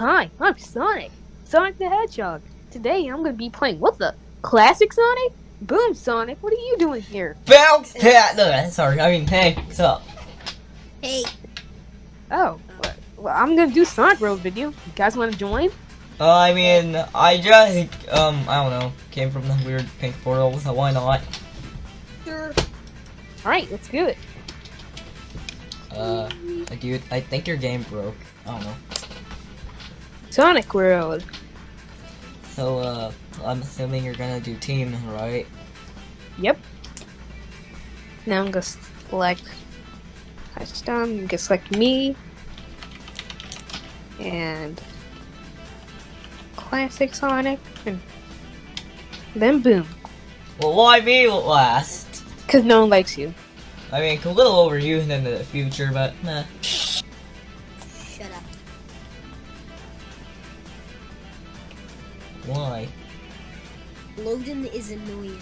Hi, I'm Sonic. Sonic the Hedgehog. Today I'm going to be playing what the? Classic Sonic? Boom, Sonic, what are you doing here? Bounce pad. No, sorry. I mean, hey, what's up? Hey. Oh, well, I'm going to do Sonic Road video. You guys want to join? I mean, I just, I don't know, came from the weird pink portal, so why not? Sure. Alright, let's do it. Dude, I think your game broke. I don't know. Sonic Road. So, I'm assuming you're gonna do team, right? Yep. Now I'm going to select Touchdown. I'm going to select me. And Classic Sonic. And then boom. Well, why me last? Because no one likes you. I mean, a little overused in the future, but nah. Shut up. Why? Loading is annoying.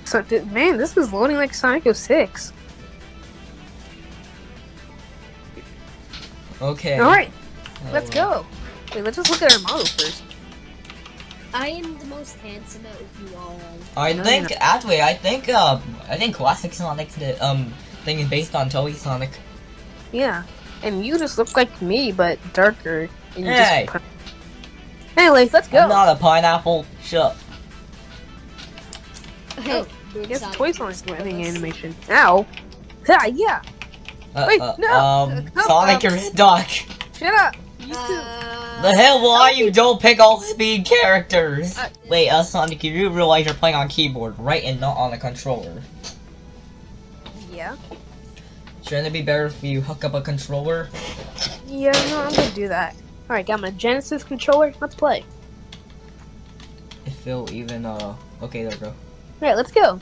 So, man, this is loading like Sonic 06. Okay. Alright, let's go. Wait, let's just look at our model first. I am the most handsome out of you all. I No, think, you're actually, I think Classic Sonic, thing is based on Toei Sonic. Yeah, and you just look like me, but darker. And you Hey! just... Anyways, let's go. I'm not a pineapple. Shut up. Hey, I guess Toy Sonic's doing animation. Ow. Ah, yeah. Wait, no. Sonic, you're duck. Shut up. You too. The hell, why you don't pick all speed characters? Wait, Sonic, you do realize you're playing on keyboard, right, and not on a controller. Yeah. Shouldn't it be better if you hook up a controller? Yeah, no, I'm gonna do that. Alright, got my Genesis controller. Let's play. If it'll even, okay, there we go. Alright, let's go.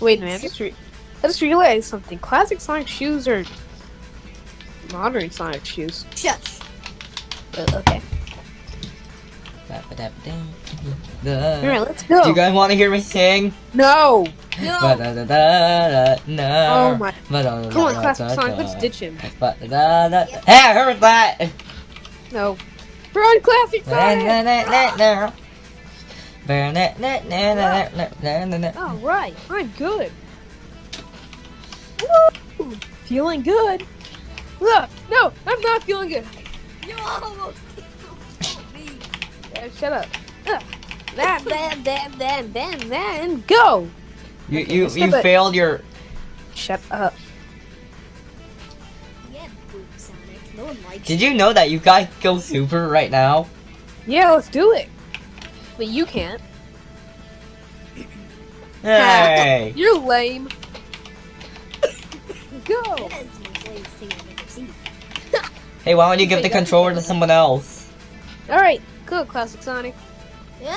Wait a minute, I just realized something. Classic Sonic shoes are modern Sonic shoes. Shush. Okay. Alright, let's Do go. you guys want to hear me sing? No! No. No. Oh my. Come on, Classic Sonic, let's ditch him. Hey, I heard that! No. We're on Classic Sonic! Alright, I'm good. Woo! Feeling good. Ugh, no, I'm not feeling good. You almost killed me. Shut up. Ugh. Then, go! You skip it. failed your... Shut up. Yeah, boom, Sonic. No one likes Did you know that you guys go super right now? Yeah, let's do it. But you can't. Hey! You're lame. Go! you. That is the most latest thing I've ever seen. Hey, why don't you give the controller to someone else? Alright, go, Classic Sonic.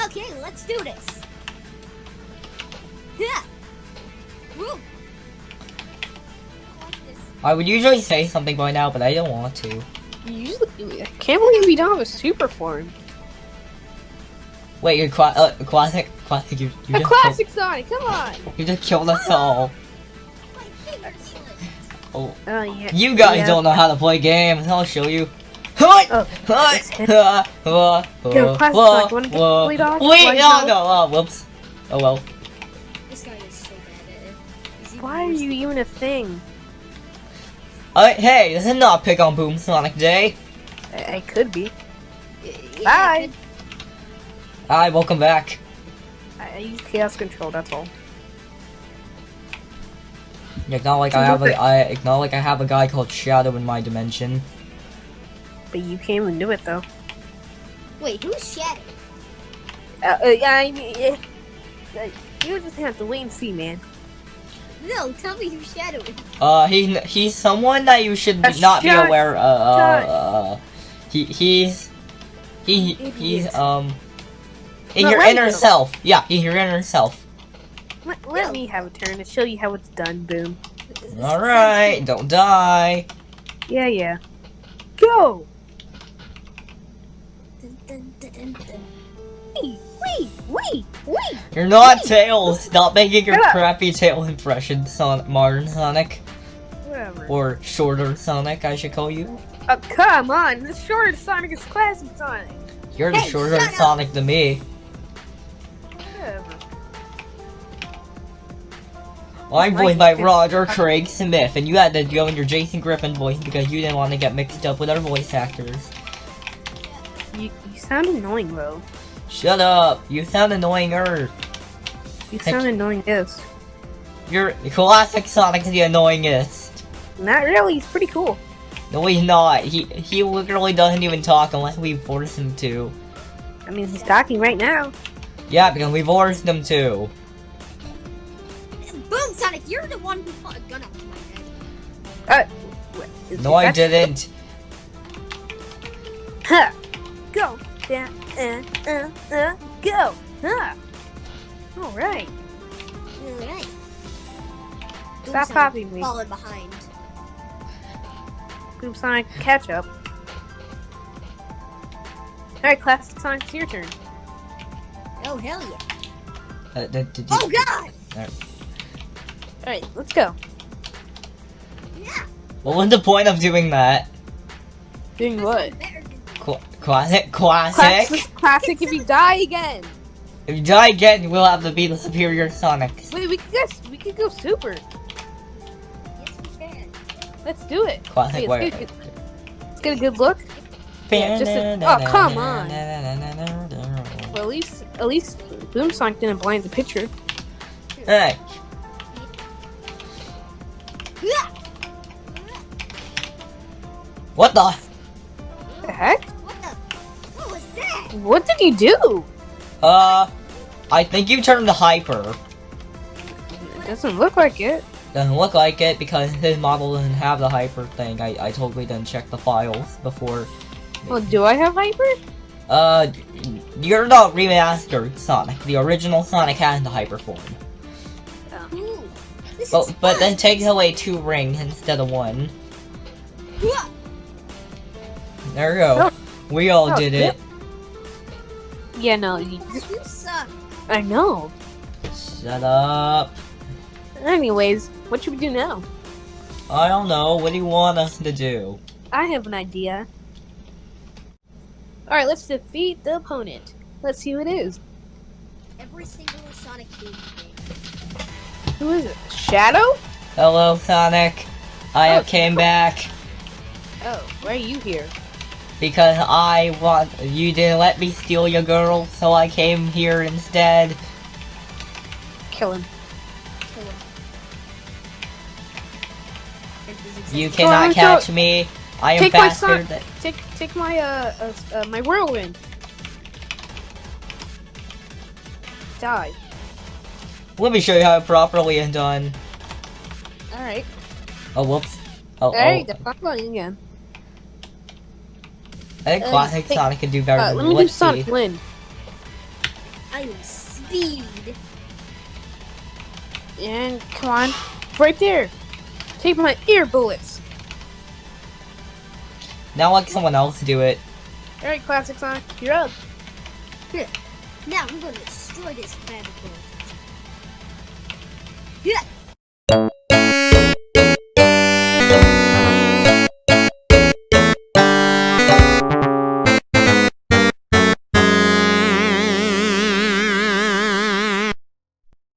Okay, let's do this. Yeah. Woo. I like this. I would usually say something by now, but I don't want to. You usually, I can't believe we don't have a super form. Wait, you're classic, you A just Classic Sonic, come on! you just killed us all. My fingers slipped. Oh, Oh, yeah. you guys Yeah. don't know how to play games. I'll show you. Oh, Classic Sonic, wanna get lead off? Wait, Like no, no? no, whoops. Oh well. This guy is so bad at it. Is he Why are you even a thing? Hey, this is not Pick on Boom Sonic Day. I could be. Yeah, Bye! Hi, welcome back. I use Chaos Control, that's all. It's not like it's not like I have a guy called Shadow in my dimension. But you can't even do it, though. Wait, who's Shadow? I mean, you just have to wait and see, man. No, tell me who Shadow is. He's someone that you should not be aware. He's in No, your right inner though. self. Yeah, in your inner self. Let me have a turn to show you how it's done, Boom. All right, don't die. Yeah. Go! Dun, dun, dun, dun, dun. Wait! You're not Tails. Stop making your Shut up. crappy tail impression, modern Sonic. Whatever. Or shorter Sonic, I should call you. Oh, come on. The shorter Sonic is Classic Sonic. You're the Hey, shorter shut up. Sonic than me. Whatever. Well, I'm voiced by Roger Craig Smith, and you had to go in your Jason Griffin voice because you didn't want to get mixed up with other voice actors. You sound annoying, bro. Shut up! You sound annoyinger. You sound annoying, yes. You're Classic Sonic the annoyingest. Not really. He's pretty cool. No, he's not. He literally doesn't even talk unless we force him to. I mean, he's talking right now. Yeah, because we forced him to. Boom, Sonic, you're the one who put a gun up to my head. No, I didn't. Huh. Go. Down. Go. Huh. All right. Alright. Stop copying me. Falling behind. Boom Sonic, catch up. Alright, Classic Sonic, it's your turn. Oh, hell yeah. Did you? Oh, God! Alright, let's go. Yeah! What was the point of doing that? Doing what? Better than- Classic. Classic if you die again. If you die again, we'll have to be the superior Sonic. Wait, we could go super. Yes, we can. Let's do it. Classic. Wait, let's get a good look. Yeah, just oh, come on. Well, at least Boom Sonic didn't blind the picture. Hey, what the? What the heck? What was that? What did you do? I think you turned the hyper. It doesn't look like it. Doesn't look like it because his model doesn't have the hyper thing. I totally didn't check the files before. Well, do I have hyper? You're the remastered Sonic. The original Sonic has the hyper form. Ooh, this is But fun. then takes away 2 rings instead of 1. There you go. We all Oh, did it. Yeah, no. You suck. I know. Shut up. Anyways, what should we do now? I don't know. What do you want us to do? I have an idea. Alright, let's defeat the opponent. Let's see who it is. Every single Sonic game. Who is it? Shadow? Hello, Sonic. I Oh. came back Oh, why are you here? because you didn't let me steal your girl, so I came here instead. Kill him. Kill him. You Go cannot on, catch me. I am Take my faster son. than. Take my my whirlwind. Die. Let me show you how it properly is done. All right. Oh, whoops. Oh, Hey, oh. that's not funny again. I think Classic hey, Sonic can do better than Let me do Let's Sonic see. Wind. I am speed. And come on, right there. Take my ear bullets. Now let someone else do it. All right, Classic Sonic, you're up. Now I'm gonna destroy this bad boy. Yeah.